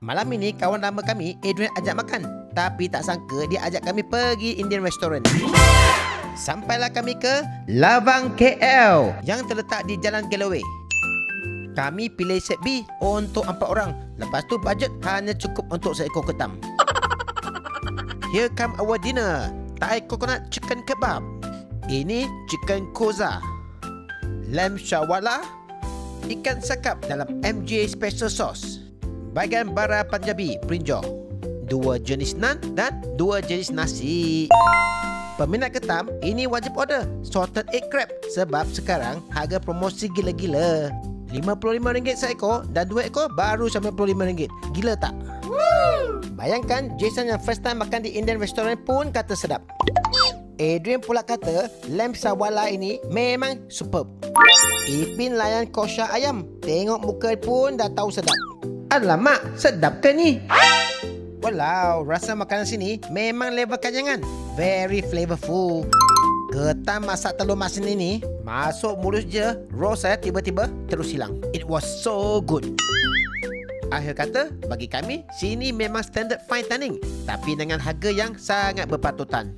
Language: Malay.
Malam ini kawan lama kami, Adrian, ajak makan. Tapi tak sangka dia ajak kami pergi Indian restaurant. Sampailah kami ke Lawang KL yang terletak di Jalan Galloway. Kami pilih set B untuk 4 orang. Lepas tu bajet hanya cukup untuk seekor ketam. Here come our dinner. Thai coconut chicken kebab. Ini chicken koza, lamb shawala, ikan sakap dalam MJ special sauce, bagian bara Punjabi brinjal, 2 jenis naan dan 2 jenis nasi. Peminat ketam, ini wajib order salted egg crab sebab sekarang harga promosi gila-gila. RM55 seekor dan 2 ekor baru RM95. Gila tak? Bayangkan Jason yang first time makan di Indian restaurant pun kata sedap. Adrian pula kata lamb sawala ini memang superb. Ipin layan kosha ayam, tengok muka pun dah tahu sedap. Alamak, sedap ke ni? Walau, rasa makanan sini memang level kanyangan. Very flavorful. Ketam masak telur masin ini masuk mulut je, raw saya tiba-tiba terus hilang. It was so good. Akhir kata, bagi kami, sini memang standard fine dining, tapi dengan harga yang sangat berpatutan.